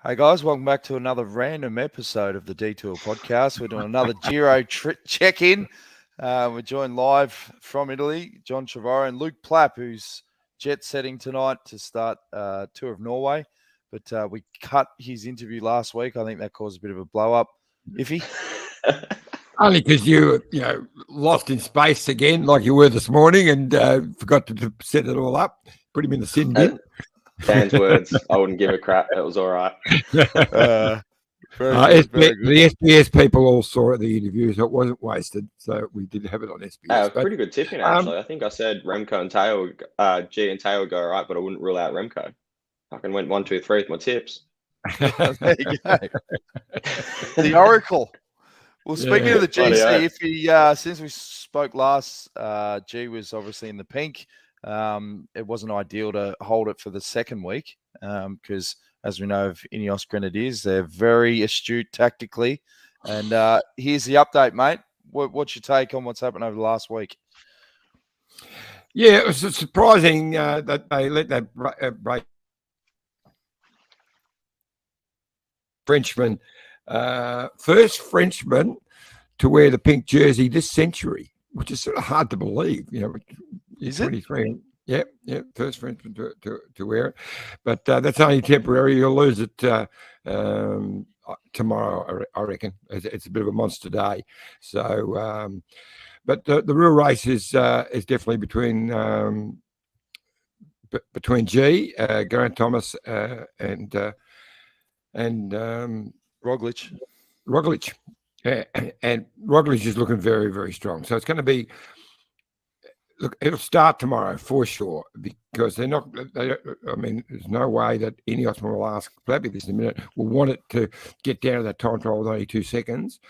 Hey guys, welcome back to another random episode of the Detour podcast. We're doing another Giro check-in. We're joined live from Italy, John Trevorrow and Luke Plapp, who's jet-setting tonight to start Tour of Norway. But we cut his interview last week. I think that caused a bit of a blow-up. Iffy? Only because you lost in space again, like you were this morning, and forgot to set it all up. Put him in the sin bin. Dan's words, I wouldn't give a crap. That was all right. Very good. The SBS people all saw the interview, so it wasn't wasted. So we did have it on SBS. Pretty good tipping, actually. I think I said Remco and Taylor, G and Taylor go all right, but I wouldn't rule out Remco. I went 1, 2, 3 with my tips. There you go. The Oracle. Well, speaking of the GC, if he since we spoke last, G was obviously in the pink. It wasn't ideal to hold it for the second week because, as we know of Ineos Grenadiers, they're very astute tactically. And here's the update, mate. What's your take on what's happened over the last week? Yeah, it was surprising that they let that break. Frenchman, first Frenchman to wear the pink jersey this century, which is sort of hard to believe. Is 23. It? Yeah, first Frenchman to wear it, but that's only temporary. You'll lose it tomorrow, I reckon. It's a bit of a monster day. So, but the real race is definitely between G, Geraint Thomas, and Roglic. And Roglic is looking very, very strong. So it's going to be. Look, it'll start tomorrow for sure because they're not. I mean, there's no way that Ineos will ask Plapp this in a minute. Will want it to get down to that time trial with only 2 seconds.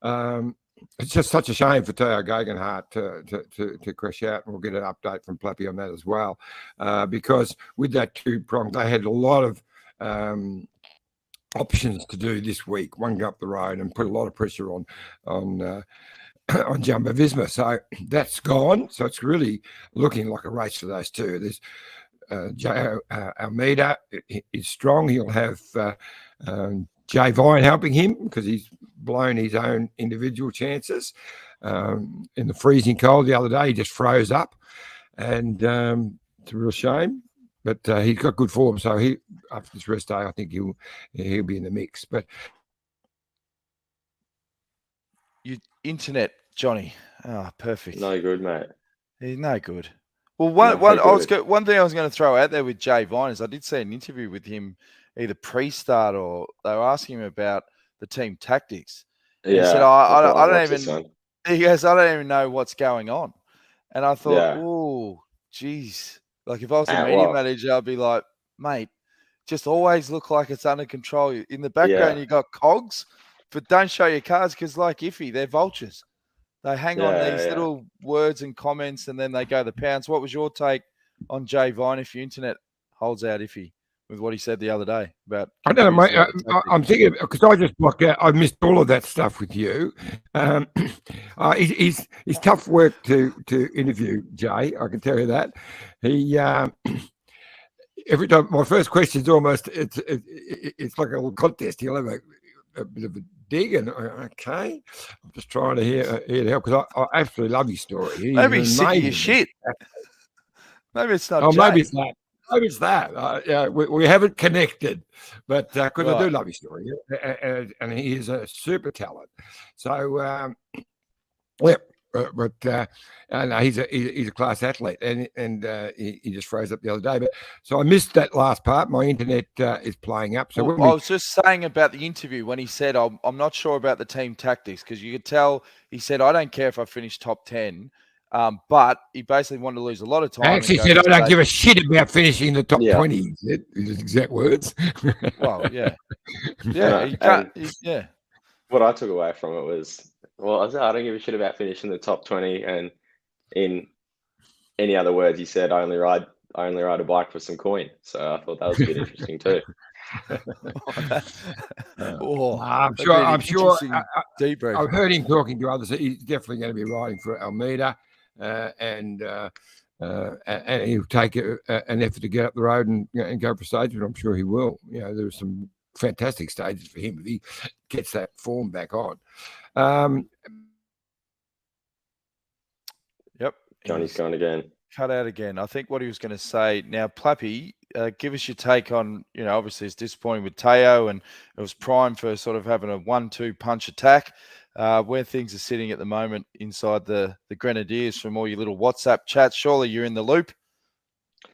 It's just such a shame for Theo Gegenhardt to crash out, and we'll get an update from Plappy on that as well. Because with that 2-prong, they had a lot of options to do this week. One go up the road and put a lot of pressure on Jumbo Visma. So that's gone. So it's really looking like a race for those two. There's Almeida is strong. He'll have Jay Vine helping him because he's blown his own individual chances. In the freezing cold the other day, he just froze up. And it's a real shame. But he's got good form. So after this rest day, I think he'll be in the mix. But Your internet, Johnny. Oh, perfect. No good, mate. He's no good. Well, one thing I was going to throw out there with Jay Vine is I did see an interview with him either pre-start or they were asking him about the team tactics. Yeah, he said, I don't even. He goes, I don't even know what's going on. And I thought, oh, geez. Like if I was a media manager, I'd be like, mate, just always look like it's under control. In the background, you got cogs. But don't show your cards because, like Iffy, they're vultures. They hang on these little words and comments, and then they go the pounds. What was your take on Jay Vine if your internet holds out, Iffy, with what he said the other day about? I don't know, mate. I'm thinking because I just blocked out. I missed all of that stuff with you. He's tough work to interview, Jay. I can tell you that. He every time my first question is almost it's like a little contest. He'll have a bit of a dig and okay, I'm just trying to hear it help because I absolutely love his story. Maybe he's sick of your shit. Maybe it's not. Maybe it's that. Maybe it's that. We haven't connected, but because I do love his story, and he is a super talent. So he's a class athlete, and he just froze up the other day. But so I missed that last part. My internet is playing up. So I was just saying about the interview when he said, "I'm not sure about the team tactics," because you could tell he said, "I don't care if I finish top 10." But he basically wanted to lose a lot of time. I actually said, "I don't give a shit about finishing the top 20." He said his exact words. Well, yeah. What I took away from it was, I don't give a shit about finishing the top 20. And in any other words, he said, I only ride a bike for some coin. So I thought that was a bit interesting too. I'm sure. I've heard him talking to others. He's definitely going to be riding for Almeida, and he'll take an effort to get up the road and go for stage. But I'm sure he will. There's some fantastic stages for him if he gets that form back on. Yep. Johnny's gone again. Cut out again. I think what he was going to say now, Plappy, give us your take on, obviously it's disappointing with Teo, and it was primed for sort of having a 1-2 punch attack. Where things are sitting at the moment inside the Grenadiers from all your little WhatsApp chats. Surely you're in the loop.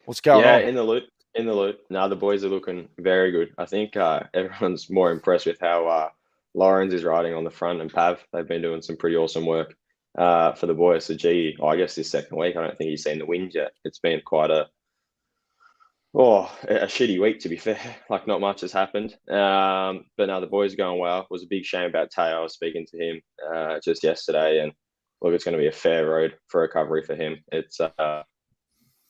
What's going on? Yeah, in the loop. Now the boys are looking very good. I think everyone's more impressed with how Lawrence is riding on the front, and Pav. They've been doing some pretty awesome work for the boys. So I guess this second week, I don't think he's seen the wind yet. It's been quite a shitty week, to be fair. Like, not much has happened. But now the boys are going well. It was a big shame about Teo. I was speaking to him just yesterday, and look, it's going to be a fair road for recovery for him. It's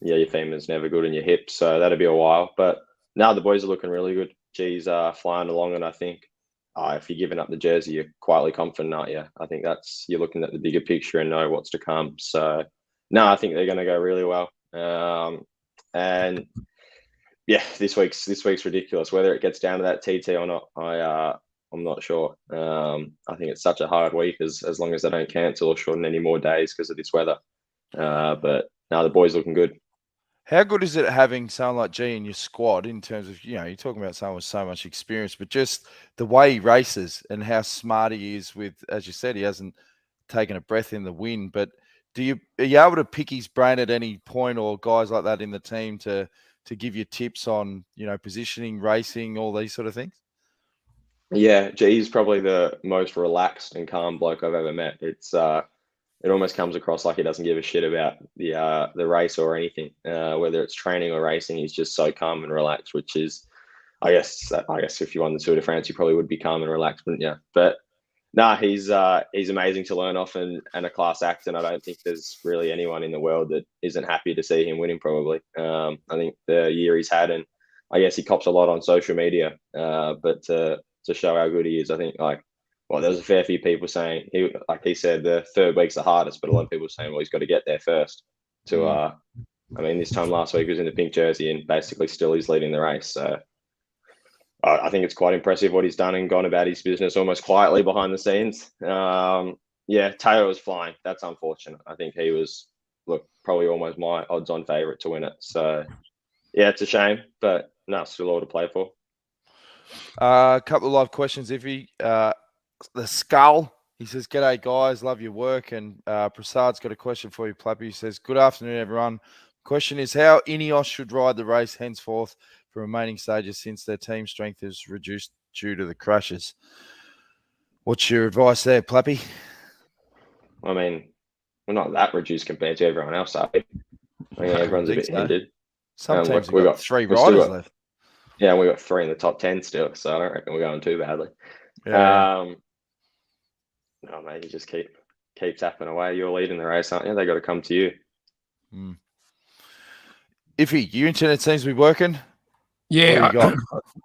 your femur's never good in your hips, so that'll be a while. But now the boys are looking really good. G's flying along, and I think if you're giving up the jersey, you're quietly confident, aren't you? I think you're looking at the bigger picture and know what's to come. So no, I think they're going to go really well. And yeah, this week's ridiculous. Whether it gets down to that TT or not, I'm not sure. I think it's such a hard week as long as they don't cancel or shorten any more days because of this weather. But now the boys looking good. How good is it having someone like G in your squad in terms of, you're talking about someone with so much experience, but just the way he races and how smart he is with, as you said, he hasn't taken a breath in the wind. But are you able to pick his brain at any point, or guys like that in the team to give you tips on, positioning, racing, all these sort of things? Yeah, G's probably the most relaxed and calm bloke I've ever met. It almost comes across like he doesn't give a shit about the race or anything, whether it's training or racing. He's just so calm and relaxed, which is, I guess if you won the Tour de France, you probably would be calm and relaxed, wouldn't you? But no, he's amazing to learn off and a class act, and I don't think there's really anyone in the world that isn't happy to see him winning. Probably, I think the year he's had, and I guess he cops a lot on social media, but to show how good he is, I think there was a fair few people saying he said the third week's the hardest, but a lot of people saying, well, he's got to get there first. This time last week he was in the pink jersey and basically still he's leading the race. So I think it's quite impressive what he's done and gone about his business almost quietly behind the scenes. Teo was flying. That's unfortunate. I think he was, probably almost my odds-on favourite to win it. So, yeah, it's a shame, but no, still all to play for. A couple of live questions, Iffy. The Skull, he says, "G'day, guys. Love your work." And Prasad's got a question for you, Plappy. He says, "Good afternoon, everyone. Question is how Ineos should ride the race henceforth for remaining stages since their team strength is reduced due to the crashes." What's your advice there, Plappy? We're not that reduced compared to everyone else, are we? Everyone's a bit hindered. Some teams have got 3 riders left. Yeah, we got 3 in the top 10 still, so I don't reckon we're going too badly. Yeah. No, mate, you just keep tapping away. You're leading the race, aren't you? They got to come to you. Iffy, your internet seems to be working. Yeah,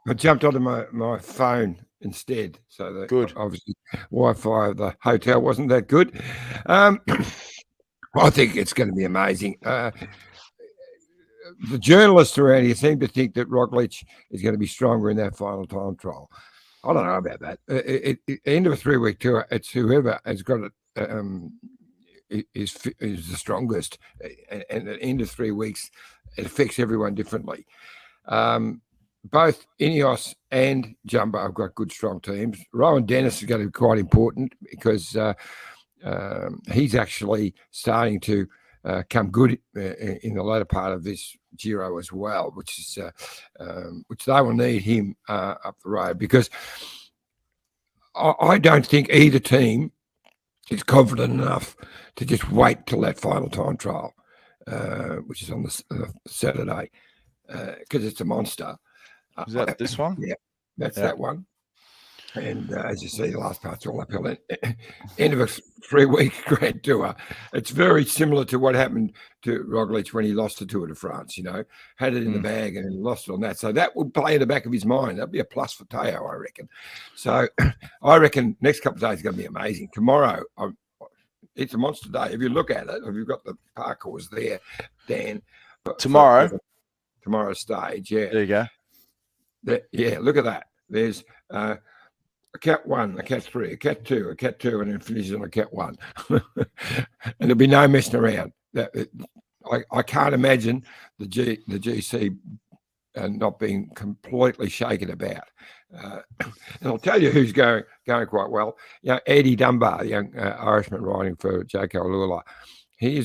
I jumped onto my phone instead, so that good. Obviously, Wi-Fi of the hotel wasn't that good. I think it's going to be amazing. The journalists around here seem to think that Roglic is going to be stronger in that final time trial. I don't know about that. At the end of a 3-week tour, it's whoever has got it is the strongest. And at the end of 3 weeks, it affects everyone differently. Both Ineos and Jumbo have got good, strong teams. Rowan Dennis is going to be quite important because he's actually starting to come good in the latter part of this Giro as well, which they will need him up the road, because I don't think either team is confident enough to just wait till that final time trial, which is on the Saturday, because it's a monster. Is that this one? Yeah, that's that one. And as you see, the last part's all uphill. End of a 3-week Grand Tour. It's very similar to what happened to Roglic when he lost the Tour de France, had it in the bag and lost it on that. So that would play in the back of his mind. That'd be a plus for Teo, I reckon. So I reckon next couple of days is going to be amazing. Tomorrow, it's a monster day. If you look at it, if you've got the parcours there, Dan. Tomorrow's stage, yeah. There you go. Yeah, look at that. there's a cat 1, a cat 3, a cat 2, a cat 2, and then finishes on a cat 1. And there'll be no messing around. I can't imagine the GC not being completely shaken about. And I'll tell you who's going quite well. Eddie Dunbar, the young Irishman riding for Joko Alula. I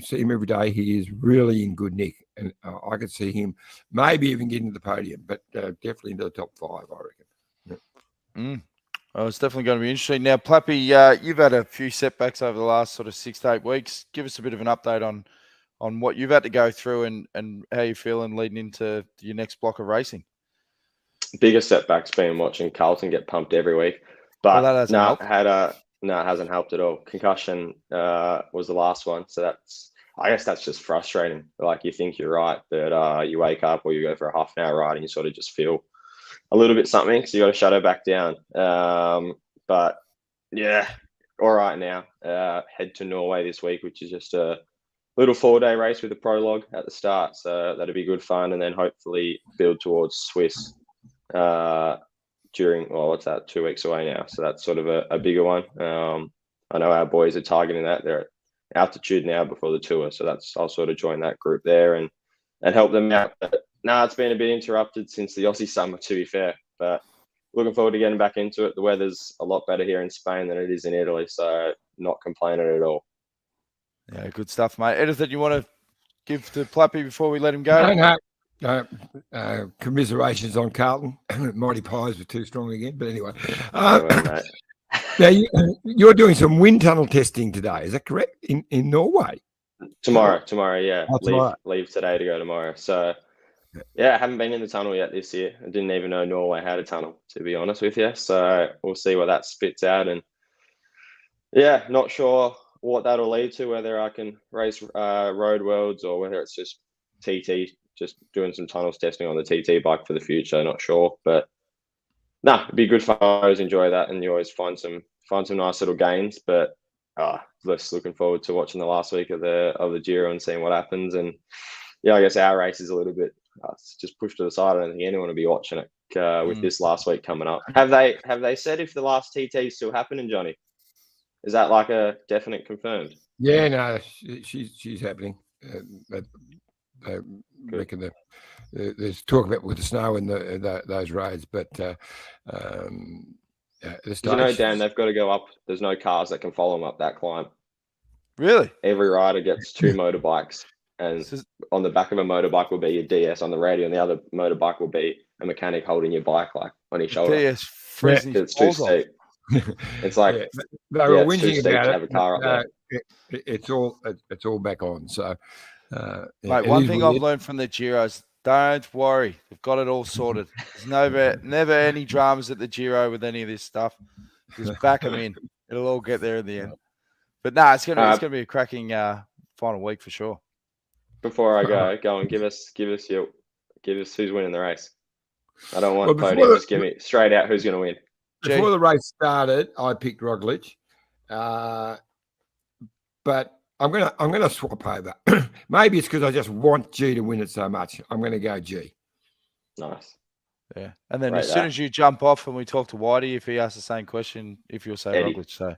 see him every day. He is really in good nick, and I could see him maybe even getting to the podium, but definitely into the top 5, I reckon. Oh, it's definitely going to be interesting. Now, Plappy, you've had a few setbacks over the last sort of 6 to 8 weeks. Give us a bit of an update on what you've had to go through and how you're feeling leading into your next block of racing. Biggest setback's been watching Carlton get pumped every week, but it hasn't helped at all. Concussion was the last one, so I guess that's just frustrating. Like, you think you're right, but you wake up or you go for a half an hour ride and you sort of just feel a little bit something, so you got to shut her back down. But yeah, all right now. Head to Norway this week, which is just a little 4-day race with a prologue at the start, so that'll be good fun, and then hopefully build towards Swiss during, 2 weeks away now, so that's sort of a bigger one. I know our boys are targeting that. They're at altitude now before the tour, so I'll sort of join that group there and help them out. But it's been a bit interrupted since the Aussie summer, to be fair, but looking forward to getting back into it. The weather's a lot better here in Spain than it is in Italy, so not complaining at all. Yeah, good stuff, mate. Anything you want to give to Plappy before we let him go? No. Commiserations on Carlton. Mighty Pies were too strong again, but anyway. Now, you're doing some wind tunnel testing today, is that correct? In Norway? Tomorrow, yeah. Leave today to go tomorrow. So, yeah, I haven't been in the tunnel yet this year. I didn't even know Norway had a tunnel, to be honest with you. So we'll see what that spits out. And, yeah, not sure what that'll lead to, whether I can race Road Worlds or whether it's just TT, just doing some tunnels testing on the TT bike for the future. Not sure, but it'd be good fun. I always enjoy that, and you always find some nice little gains. But just looking forward to watching the last week of the Giro and seeing what happens. And yeah, I guess our race is a little bit it's just pushed to the side. I don't think anyone will be watching it with this last week coming up. Have they said if the last TT is still happening, Johnny? Is that like a definite confirmed? Yeah, no, she's happening. I reckon that there's talk about with the snow and those roads, but Dan, they've got to go up. There's no cars that can follow them up that climb. Really? Every rider gets 2 motorbikes, and on the back of a motorbike will be your DS on the radio, and the other motorbike will be a mechanic holding your bike like on his shoulder. DS freezing. It's too steep. It's like they were whinging about to have a car up there. It's all back on. So, mate, one thing I've learned from the Giros: don't worry, they've got it all sorted. There's never any dramas at the Giro with any of this stuff. Just back them in; it'll all get there in the end. But it's gonna be a cracking final week for sure. Before I go and give us who's winning the race. I don't want podium. Just give me straight out who's going to win. Before the race started, I picked Roglic, but I'm gonna swap over. Maybe it's because I just want G to win it so much. I'm going to go G. Nice. Yeah, and then soon as you jump off and we talk to Whitey, if he asks the same question, if you'll say Eddie. Roglic, so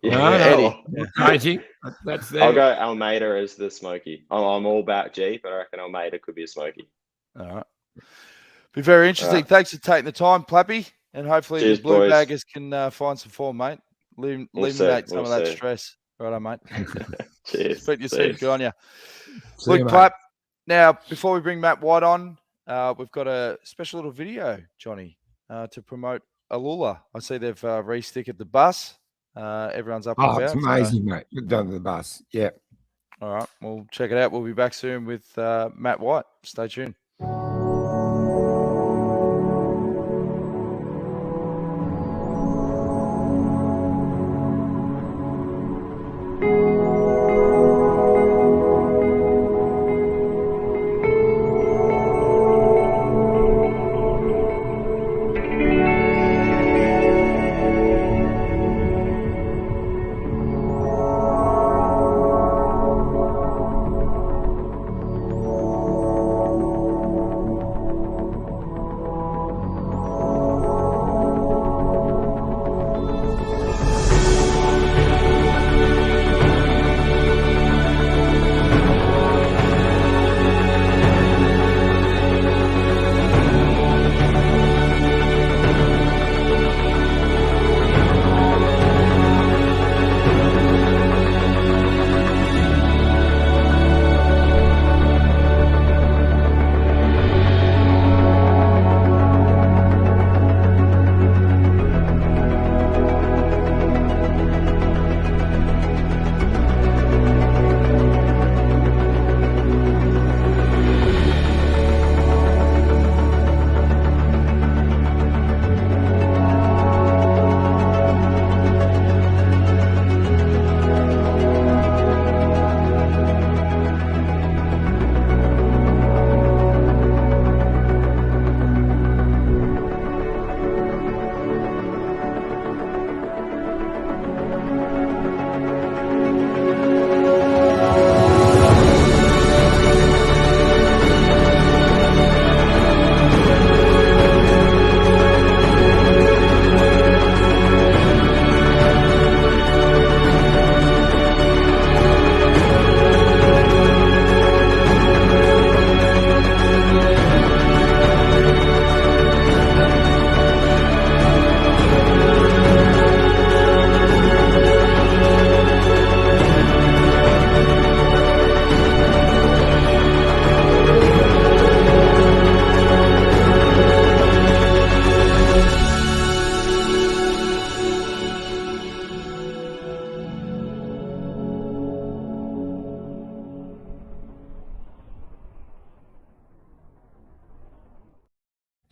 Eddie. Crazy. That's there. I'll go Almeida as the Smoky. I'm all about G, but I reckon Almeida could be a Smoky. All right. Be very interesting. Thanks for taking the time, Plappy. And hopefully the blue boys. Baggers can find some form, mate. Eliminate some of that stress. Righto, mate. Cheers. Speak to you soon. Good on you. Look, Plapp, now, before we bring Matt White on, we've got a special little video, Johnny, to promote Alula. I see they've re-sticked the bus. Everyone's up and about. It's amazing, mate. You've done the bus. Yeah. All right. We'll check it out. We'll be back soon with Matt White. Stay tuned.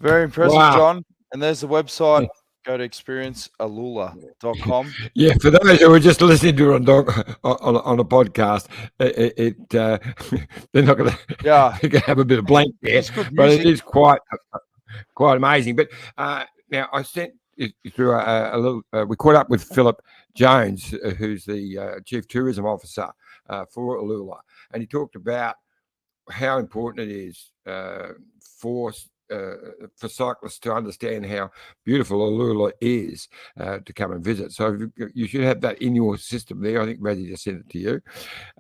Very impressive, John. And there's the website. Go to experiencealula.com. Yeah, for those who are just listening to it on a podcast, they're not going to have a bit of blank there, but it is quite amazing. But now I sent you through a little. We caught up with Philip Jones, who's the Chief Tourism Officer for Alula, and he talked about how important it is for cyclists to understand how beautiful Alula is to come and visit. So you should have that in your system there. I think Razzie just sent it to you.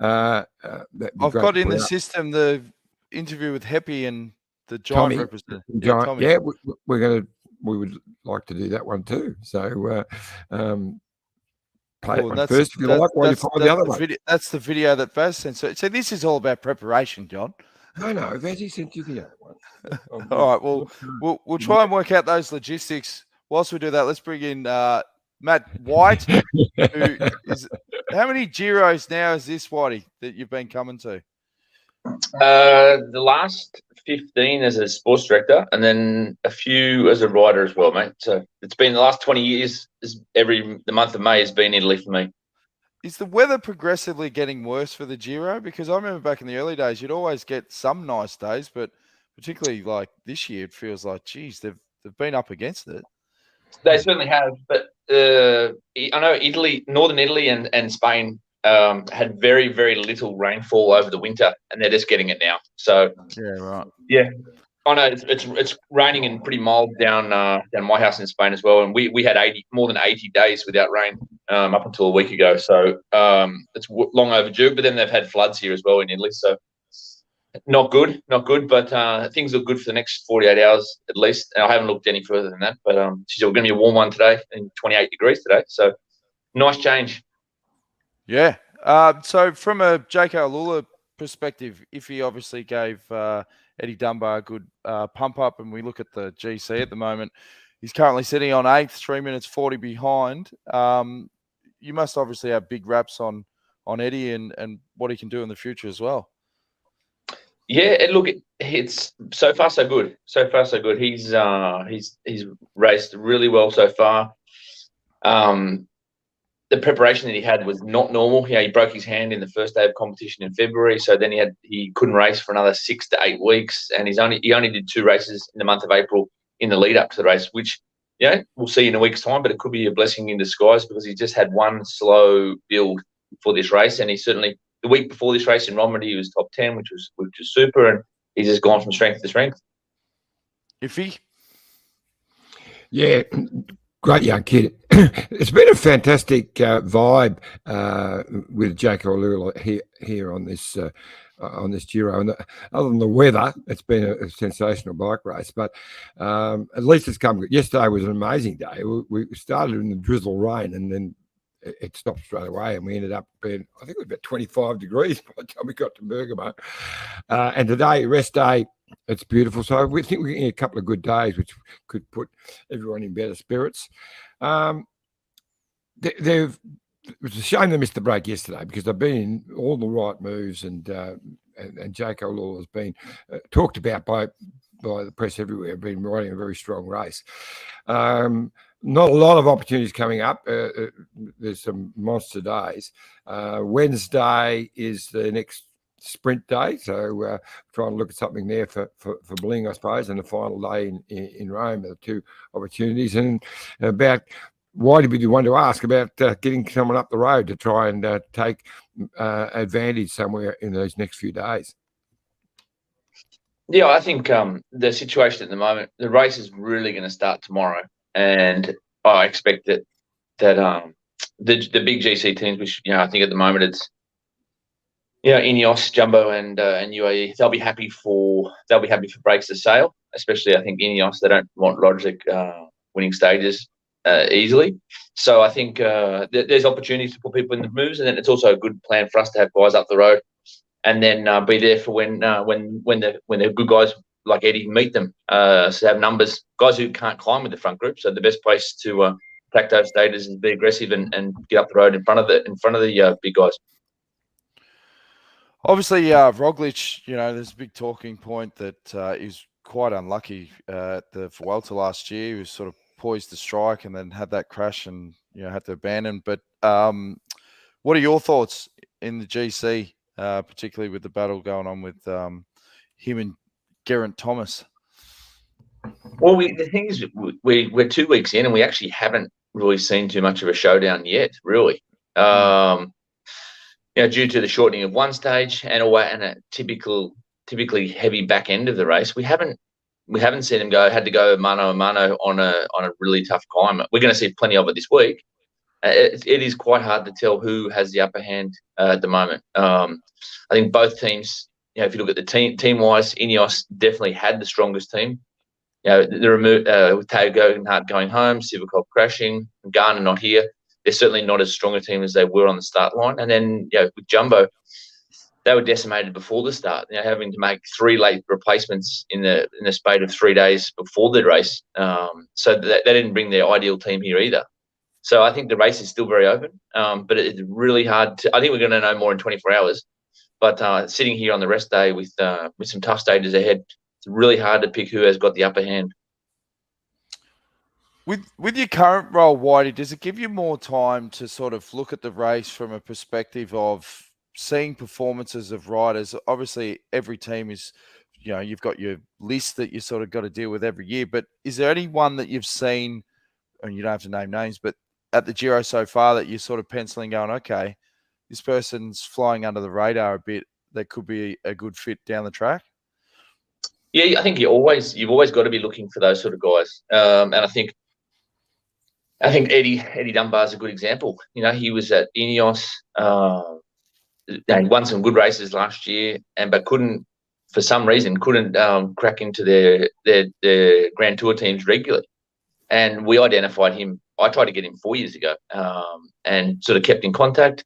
I've got in the system the interview with Heppy and the Giant representative. Yeah, we would like to do that one too. So play it one first if you like, while you find the other one. That's the video that Vaz sent. So this is all about preparation, John. No, Vazzie sent you the other one. All right, well, we'll try and work out those logistics. Whilst we do that, let's bring in Matt White. How many Giros now is this, Whitey, that you've been coming to? The last 15 as a sports director, and then a few as a rider as well, mate. So it's been the last 20 years. The month of May has been Italy for me. Is the weather progressively getting worse for the Giro? Because I remember back in the early days, you'd always get some nice days, but particularly like this year, it feels like, geez, they've been up against it. They certainly have, but I know Italy, northern Italy and Spain had very, very little rainfall over the winter, and they're just getting it now. So yeah, right. Yeah, I know it's raining and pretty mild down my house in Spain as well, and we had more than 80 days without rain up until a week ago. So it's long overdue. But then they've had floods here as well in Italy. So not good. But things look good for the next 48 hours at least. And I haven't looked any further than that. But we're going to be a warm one today, and 28 degrees today. So nice change. Yeah. So from a JK Alula perspective, if he obviously gave Eddie Dunbar a good pump up, and we look at the GC at the moment, he's currently sitting on 8th, 3 minutes 40 behind. You must obviously have big raps on Eddie and what he can do in the future as well. Yeah, look, it's so far so good. He's raced really well so far. The preparation that he had was not normal. He broke his hand in the first day of competition in February, so then he couldn't race for another 6 to 8 weeks, and he only did 2 races in the month of April in the lead up to the race, which we'll see in a week's time, but it could be a blessing in disguise because he just had one slow build for this race, and he certainly the week before this race in Romandy he was top 10, which was super, and he's just gone from strength to strength. Iffy, yeah. Great young kid. It's been a fantastic vibe with Jake Alula here on this Giro. And other than the weather, it's been a sensational bike race. But at least it's come good. Yesterday was an amazing day. We started in the drizzle rain, and then it stopped straight away, and we ended up being, I think it was about 25 degrees by the time we got to Bergamo. And today, rest day, it's beautiful. So we think we're getting a couple of good days, which could put everyone in better spirits. It was a shame they missed the break yesterday because they've been in all the right moves, and Jake Alula has been talked about by the press everywhere, been riding a very strong race. Not a lot of opportunities coming up. There's some monster days. Wednesday is the next sprint day, so trying to look at something there for Bling, I suppose, and the final day in Rome are the 2 opportunities. And about why did we want to ask about getting someone up the road to try and take advantage somewhere in those next few days? Yeah, I think the situation at the moment, the race is really going to start tomorrow, and I expect that the big GC teams, which I think at the moment it's Ineos, Jumbo, and UAE, they'll be happy for breaks to sail. Especially, I think Ineos, they don't want Roderick winning stages easily. So I think there's opportunities to put people in the moves, and then it's also a good plan for us to have guys up the road, and then be there for when the good guys like Eddie meet them. So have numbers, guys who can't climb with the front group. So the best place to attack those stages is be aggressive and get up the road in front of the big guys. Obviously, Roglic, there's a big talking point that is quite unlucky at the Vuelta last year. He was sort of poised to strike and then had that crash and had to abandon. But what are your thoughts in the GC, particularly with the battle going on with him and Geraint Thomas? Well, the thing is, we're 2 weeks in and we actually haven't really seen too much of a showdown yet, really. Due to the shortening of one stage and a typically heavy back end of the race, we haven't seen him had to go mano a mano on a really tough climb. We're going to see plenty of it this week. It is quite hard to tell who has the upper hand at the moment. I think both teams, if you look at the team wise, Ineos definitely had the strongest team. With Tao Goggenhardt going home, Sivakov crashing, Garner not here. They're certainly not as strong a team as they were on the start line. And then, with Jumbo, they were decimated before the start, having to make 3 late replacements in the spate of 3 days before the race. So they didn't bring their ideal team here either. So I think the race is still very open, but it's really hard I think we're going to know more in 24 hours. But sitting here on the rest day with some tough stages ahead, it's really hard to pick who has got the upper hand. With your current role, Whitey, does it give you more time to sort of look at the race from a perspective of seeing performances of riders? Obviously, every team is, you've got your list that you sort of got to deal with every year. But is there any one that you've seen, and you don't have to name names, but at the Giro so far that you're sort of penciling going, okay, this person's flying under the radar a bit, that could be a good fit down the track? Yeah, I think you've always got to be looking for those sort of guys. And I think Eddie Dunbar's a good example. He was at Ineos, and won some good races last year, but for some reason couldn't crack into their Grand Tour teams regularly. And we identified him. I tried to get him 4 years ago, and sort of kept in contact.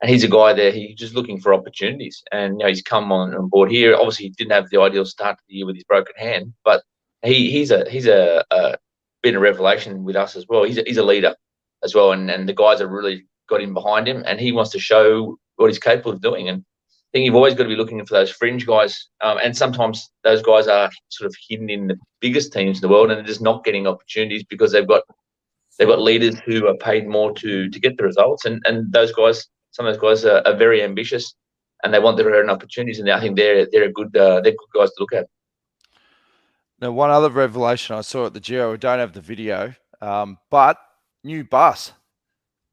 And he's a guy there. He's just looking for opportunities, and he's come on board here. Obviously, he didn't have the ideal start to the year with his broken hand, but he's been a revelation with us as well. He's a leader as well, and the guys have really got him behind him, and he wants to show what he's capable of doing. And I think you've always got to be looking for those fringe guys, and sometimes those guys are sort of hidden in the biggest teams in the world, and they're just not getting opportunities because they've got leaders who are paid more to get the results, and those guys. Some of those guys are very ambitious, and they want their own opportunities. And I think they're good guys to look at. Now, one other revelation I saw at the Giro, we don't have the video, but new bus.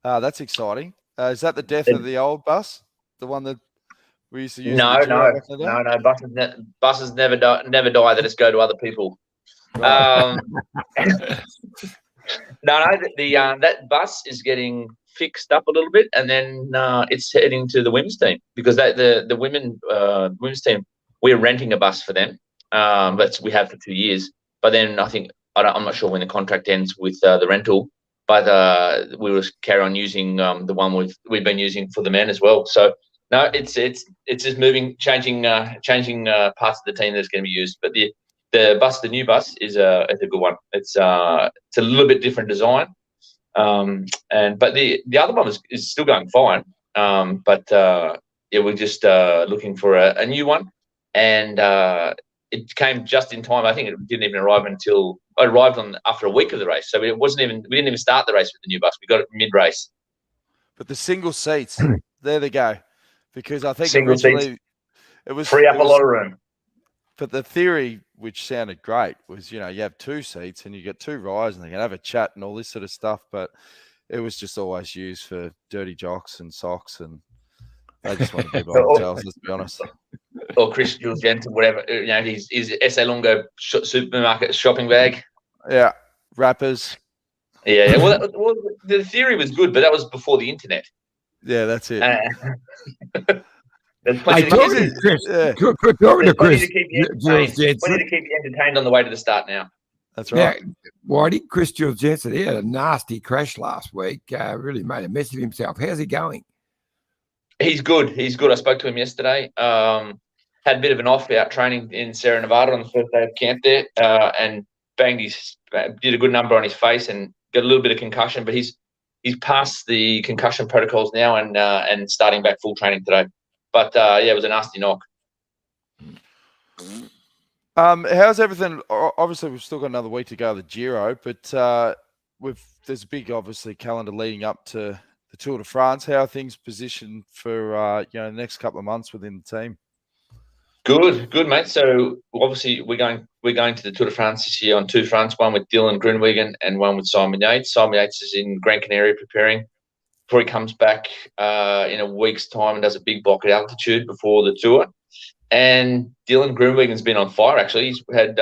That's exciting. Is that the death of the old bus, the one that we used to use? No. Buses never die. They just go to other people. Right. That bus is getting fixed up a little bit, and then it's heading to the women's team, because the women's team, we're renting a bus for them, but we have for 2 years. But then I'm not sure when the contract ends with the rental, but we will carry on using the one we've been using for the men as well. So no, it's just changing parts of the team that's going to be used. But the new bus is a good one. It's a little bit different design. But the other one is still going fine. We're just looking for a new one, and it came just in time. I think it didn't even arrive after a week of the race, so we didn't even start the race with the new bus. We got it mid-race. But the single seats, there they go, because I think single originally seats it was free up a lot of room. But the theory, which sounded great, was, you have 2 seats and you get 2 riders and they can have a chat and all this sort of stuff. But it was just always used for dirty jocks and socks, and they just want to be by themselves, let's be honest. Or Chris Jules Jensen, whatever, his Ese Lungo supermarket shopping bag. Yeah, wrappers. Yeah. Well, the theory was good, but that was before the internet. Yeah, that's it. Plenty to keep you entertained on the way to the start now. That's right. Yeah, Whitey, Chris Jules Jensen, he had a nasty crash last week. Really made a mess of himself. How's he going? He's good. I spoke to him yesterday. Had a bit of an off out training in Sierra Nevada on the first day of camp there, and did a good number on his face and got a little bit of concussion, but he's passed the concussion protocols now and starting back full training today. But it was a nasty knock. How's everything? Obviously, we've still got another week to go the Giro, but there's a big, obviously, calendar leading up to the Tour de France. How are things positioned for the next couple of months within the team? Good, mate. So obviously we're going to the Tour de France this year on two fronts, one with Dylan Groenewegen and one with Simon Yates. Simon Yates is in Gran Canaria preparing before he comes back in a week's time and does a big block at altitude before the Tour. And Dylan Groenwegen's been on fire. Actually, he's had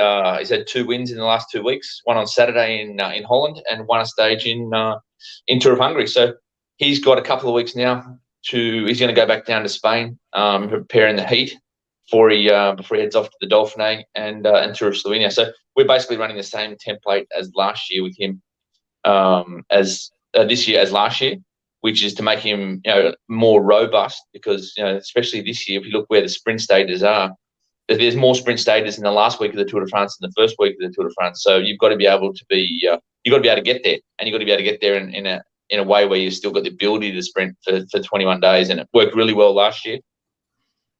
2 wins in the last 2 weeks. One on Saturday in Holland, and one a stage in Tour of Hungary. So he's got a couple of weeks now. He's going to go back down to Spain, preparing the heat before he heads off to the Dauphiné and Tour of Slovenia. So we're basically running the same template as last year with him, as this year as last year, which is to make him more robust, because especially this year, if you look where the sprint stages are, there's more sprint stages in the last week of the Tour de France than the first week of the Tour de France. So you've got to be able to able to get there, and you've got to be able to get there in a way where you've still got the ability to sprint for 21 days, and it worked really well last year.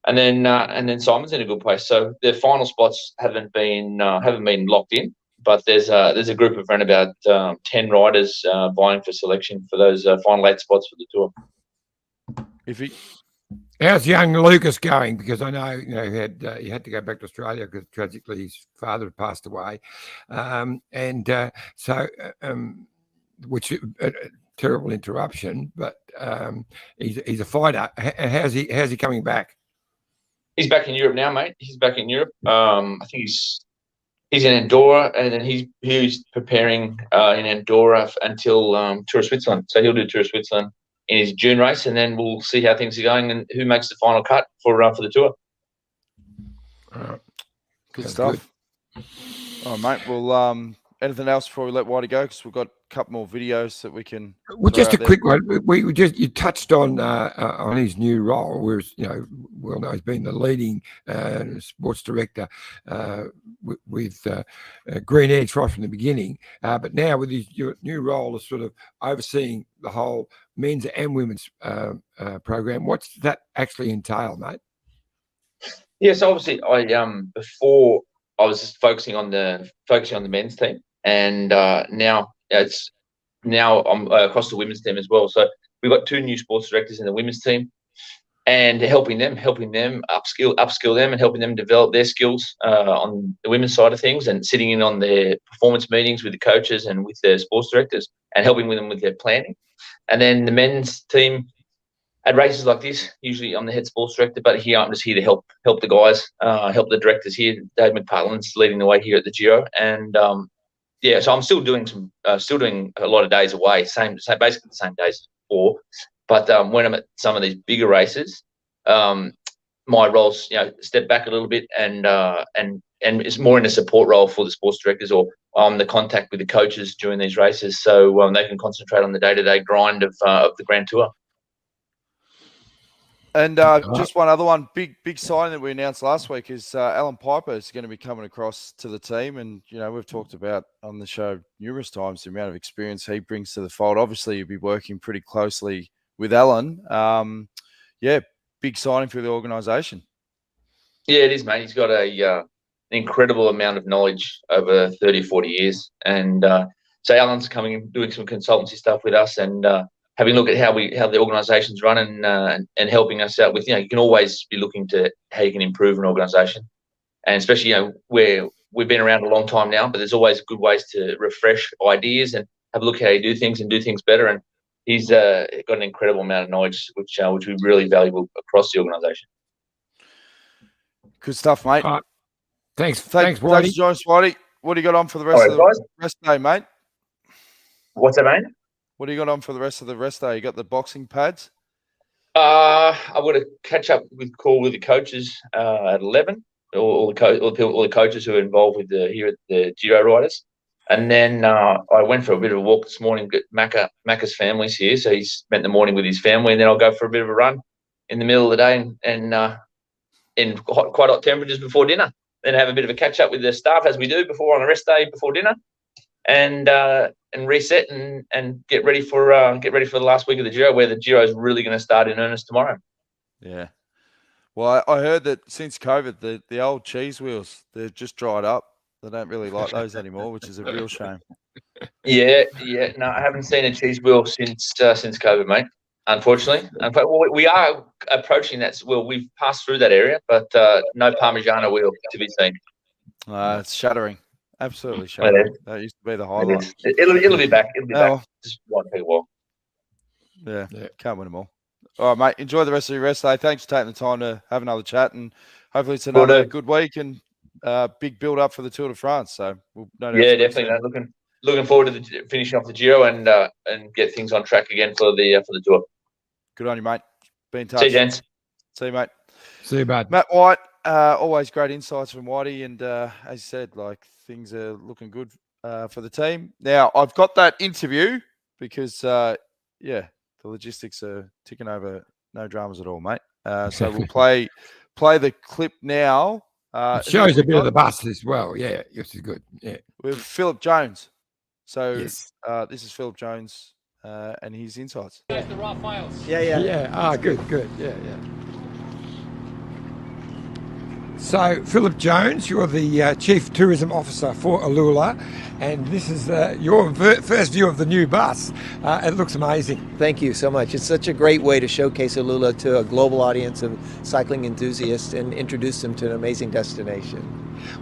And then Simon's in a good place. So the final spots haven't been locked in, but there's a group of around about 10 riders vying for selection for those final 8 spots for the Tour. How's young Lucas going? Because I know he had to go back to Australia because tragically his father had passed away, which terrible interruption. But he's a fighter. How's he coming back? He's back in Europe now, mate. He's back in Europe. I think he's in Andorra, and then he's preparing in Andorra until Tour of Switzerland. So he'll do Tour of Switzerland in his June race, and then we'll see how things are going and who makes the final cut for the Tour. Good stuff. Good. All right, mate. Well, anything else before we let Whitey go? Because we've got a couple more videos that we can. Well, just a quick one. You touched on his new role, whereas well known he's been the leading sports director with Green Edge right from the beginning. But now with your new role as sort of overseeing the whole men's and women's program, what's that actually entail, mate? Yeah, so obviously before I was just focusing on the men's team, and now I'm across the women's team as well. So we've got 2 new sports directors in the women's team, and helping them upskill them, and helping them develop their skills on the women's side of things, and sitting in on their performance meetings with the coaches and with their sports directors, and helping them with their planning. And then the men's team, at races like this, usually I'm the head sports director, but here I'm just here to help the guys, help the directors here. Dave McPartland's leading the way here at the Giro, and so I'm still doing a lot of days away, basically the same days as before. But when I'm at some of these bigger races, my roles step back a little bit, and it's more in a support role for the sports directors, or I'm the contact with the coaches during these races, so they can concentrate on the day-to-day grind of the Grand Tour. And just one other one, big signing that we announced last week is Alan Piper is going to be coming across to the team. And, we've talked about on the show numerous times the amount of experience he brings to the fold. Obviously, you'll be working pretty closely with Alan. Big signing for the organisation. Yeah, it is, mate. He's got an incredible amount of knowledge over 30, 40 years. And so Alan's coming and doing some consultancy stuff with us, and having a look at how the organisation's run, and helping us out with, you can always be looking to how you can improve an organisation. And especially, where we've been around a long time now, but there's always good ways to refresh ideas and have a look at how you do things and do things better. And he's got an incredible amount of knowledge, which we really value across the organisation. Good stuff, mate. Thanks, Whitey. Thanks, Whitey. What do you got on for the rest of the rest day, mate? What's that, mate? What do you got on for the rest of the rest day? You got the boxing pads? I would catch up with the coaches at 11, all the coaches who are involved with here at the Giro riders. And then I went for a bit of a walk this morning. Macca's family's here, so he spent the morning with his family, and then I'll go for a bit of a run in the middle of the day, and in quite hot temperatures before dinner. Then have a bit of a catch up with the staff, as we do before on a rest day before dinner, and reset and get ready for the last week of the Giro, where the Giro is really going to start in earnest tomorrow. Yeah. Well, I heard that since COVID, the old cheese wheels, they've just dried up. They don't really like those anymore, which is a real shame. Yeah. No, I haven't seen a cheese wheel since COVID, mate. Unfortunately. In fact, we are approaching that. Well, we've passed through that area, but no Parmigiano wheel to be seen. It's shattering. Absolutely shattering. That used to be the highlight. It'll be back. It'll be back. Just won't take a while. Yeah, can't win them all. All right, mate. Enjoy the rest of your rest day. Thanks for taking the time to have another chat, and hopefully it's another good week and big build up for the Tour de France. So we'll definitely. Looking forward to finishing off the Giro and get things on track again for the Tour. Good on you, mate. Be in touch. See you, gents. See you, mate. See you, bud. Matt White. Always great insights from Whitey, and as you said, like things are looking good for the team. Now I've got that interview because the logistics are ticking over, no dramas at all, mate. So we'll play the clip now. It shows a bit of the bus as well. Yeah, which is good. Yeah, with Philip Jones. So this is Philip Jones and his insights. The raw files. Yeah. Ah, good. Yeah. So, Philip Jones, you're the Chief Tourism Officer for Alula, and this is your first view of the new bus. It looks amazing. Thank you so much. It's such a great way to showcase Alula to a global audience of cycling enthusiasts and introduce them to an amazing destination.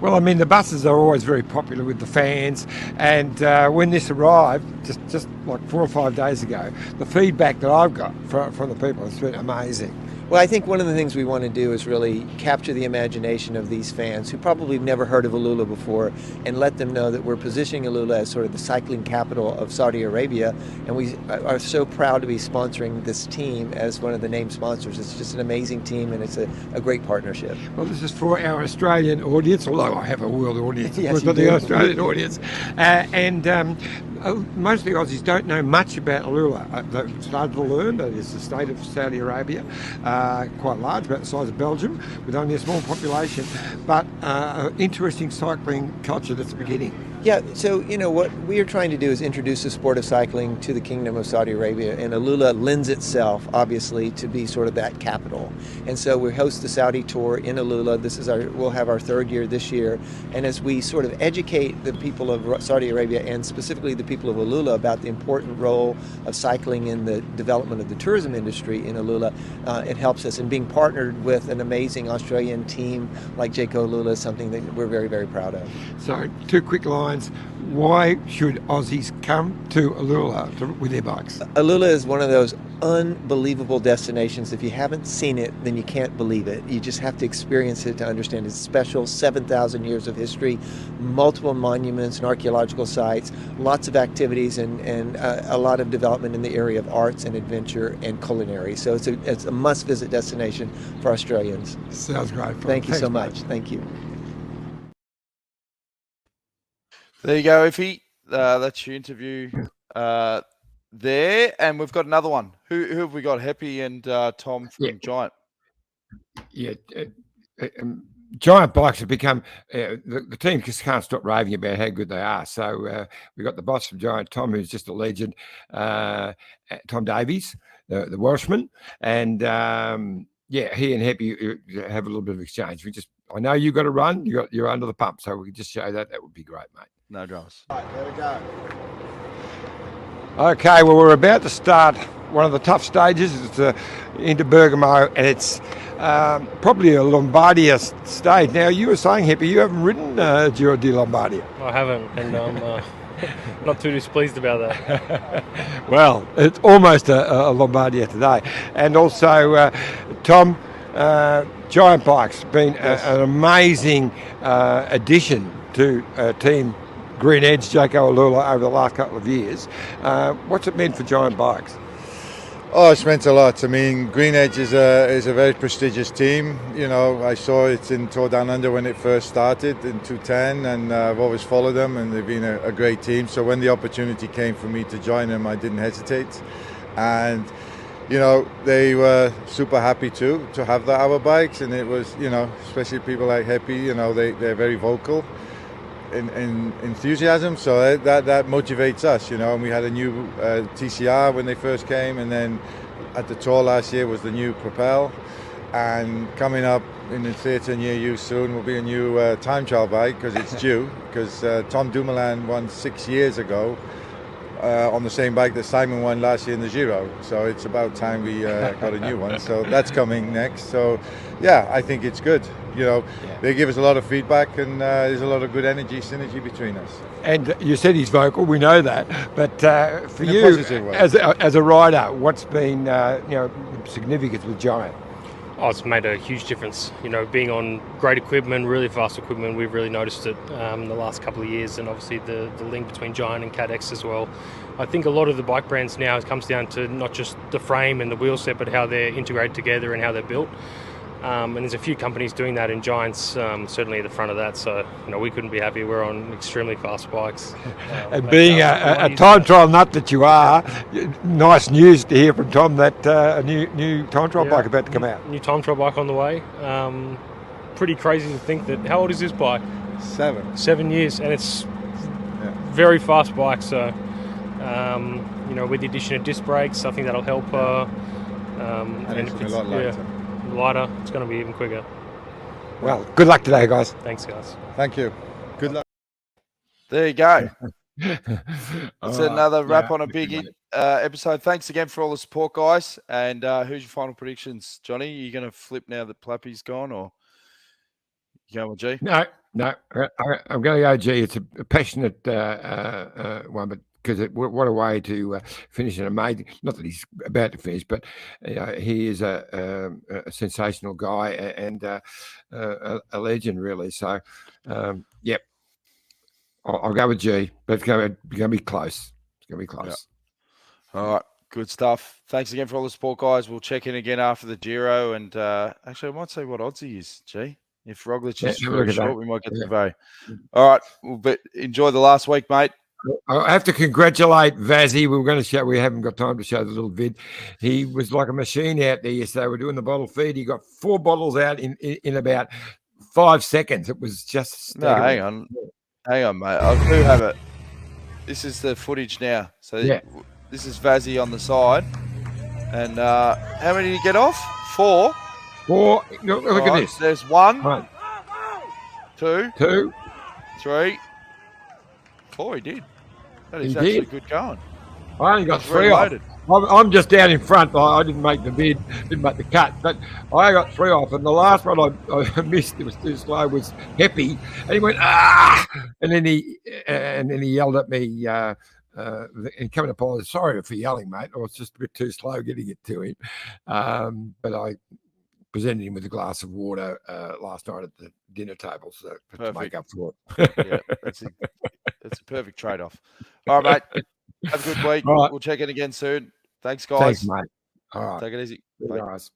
Well, I mean, the buses are always very popular with the fans, and when this arrived, just like 4 or 5 days ago, the feedback that I've got from the people has been amazing. Well, I think one of the things we want to do is really capture the imagination of these fans who probably have never heard of Alula before and let them know that we're positioning Alula as sort of the cycling capital of Saudi Arabia, and we are so proud to be sponsoring this team as one of the named sponsors. It's just an amazing team, and it's a great partnership. Well, this is for our Australian audience, although I have a world audience, yes, but the Australian audience. Most of the Aussies don't know much about Alula. They've started to learn that it's the state of Saudi Arabia. Quite large, about the size of Belgium, with only a small population, but interesting cycling culture that's beginning. Yeah, so what we are trying to do is introduce the sport of cycling to the Kingdom of Saudi Arabia, and Alula lends itself, obviously, to be sort of that capital. And so we host the Saudi Tour in Alula. We'll have our 3rd year this year, and as we sort of educate the people of Saudi Arabia and specifically the people of Alula about the important role of cycling in the development of the tourism industry in Alula, it helps us. And being partnered with an amazing Australian team like Jayco Alula is something that we're very, very proud of. So, 2 quick lines. Why should Aussies come to Alula with their bikes? Alula is one of those unbelievable destinations. If you haven't seen it, then you can't believe it. You just have to experience it to understand. It's special, 7,000 years of history, multiple monuments and archaeological sites, lots of activities, and a lot of development in the area of arts and adventure and culinary. So it's a must-visit destination for Australians. Sounds great. Thank you so much. Thank you. There you go, Iffy. That's your interview there. And we've got another one. Who have we got? Heppy and Tom from Giant. Yeah. Giant bikes have become, the team just can't stop raving about how good they are. So we've got the boss from Giant, Tom, who's just a legend, Tom Davies, the Welshman. And he and Happy have a little bit of exchange. I know you got to run, you're under the pump, so we can just show that. That would be great, mate. No dramas. All right, there we go. Okay, well, we're about to start one of the tough stages. It's into Bergamo, and it's probably a Lombardia stage. Now, you were saying, Happy, you haven't ridden Giro di Lombardia. I haven't, and I'm not too displeased about that. Well, it's almost a Lombardia today. And also, Tom, Giant Bikes been an amazing addition to Team Green Edge, Jayco Alula, over the last couple of years. What's it meant for Giant Bikes? Oh, it's meant a lot. I mean, Green Edge is a very prestigious team. I saw it in Tour Down Under when it first started in 2010, and I've always followed them, and they've been a great team. So when the opportunity came for me to join them, I didn't hesitate. And they were super happy to have our bikes, and it was, especially people like Happy, they're very vocal in enthusiasm, so that motivates us, and we had a new TCR when they first came, and then at the Tour last year was the new Propel, And coming up in the theatre near you soon will be a new time trial bike, because it's due. Because Tom Dumoulin won 6 years ago on the same bike that Simon won last year in the Giro. So it's about time we got a new one. So that's coming next. So yeah, I think it's good. You know, they give us a lot of feedback, and there's a lot of good synergy between us. And you said he's vocal, we know that. But for you, as a rider, what's been the significance with Giant? Oh, it's made a huge difference. You know, being on great equipment, really fast equipment, we've really noticed it the last couple of years, and obviously the link between Giant and CADX as well. I think a lot of the bike brands now, it comes down to not just the frame and the wheel set, but how they're integrated together and how they're built. And there's a few companies doing that, and Giant's certainly at the front of that. So, you know, we couldn't be happier. We're on extremely fast bikes. And being a time trial nut that you are, nice news to hear from Tom that a new time trial bike about to come out. New time trial bike on the way. Pretty crazy to think that. How old is this bike? 7 years, and it's very fast bike. So, you know, with the addition of disc brakes, I think that'll help. And it's a lot lighter. Lighter, it's going to be even quicker. Well, good luck today, guys. Thanks, guys. Thank you. Good luck. There you go. It's another wrap on a big episode. Thanks again for all the support, guys. And who's your final predictions, Johnny? Are you going to flip now that Plappy's gone, or you going with G? No. I'm going to go G. It's a passionate one, but because what a way to finish an amazing. Not that he's about to finish, but he is a sensational guy and a legend, really. So, yep, I'll go with G, but it's going to be close. It's going to be close. Yep. All right, good stuff. Thanks again for all the support, guys. We'll check in again after the Giro, and actually, I might say what odds he is, G. If Roglic is very short, we might get the very. All right, enjoy the last week, mate. I have to congratulate Vazzy. We were going to show. We haven't got time to show the little vid. He was like a machine out there yesterday. We're doing the bottle feed. He got 4 bottles out in about 5 seconds. It was just staggering. No, hang on, mate. I do have it. This is the footage now. So this is Vazzy on the side. And how many did he get off? 4. 4. Look at this. There's 1, 2, 3, 4. He did. That is actually good going. I only got 3 off. I'm just down in front. I didn't make the vid, didn't make the cut, but I got 3 off. And the last one I missed, it was too slow, was Heppy. And he went, ah! And then he yelled at me and coming upon, sorry for yelling, mate. I was just a bit too slow getting it to him. But I presented him with a glass of water last night at the dinner table to make up for it. Yeah, that's a perfect trade-off. All right, mate. Have a good week. Right. We'll check in again soon. Thanks, guys. Thanks, mate. All right. Take it easy. Bye, guys.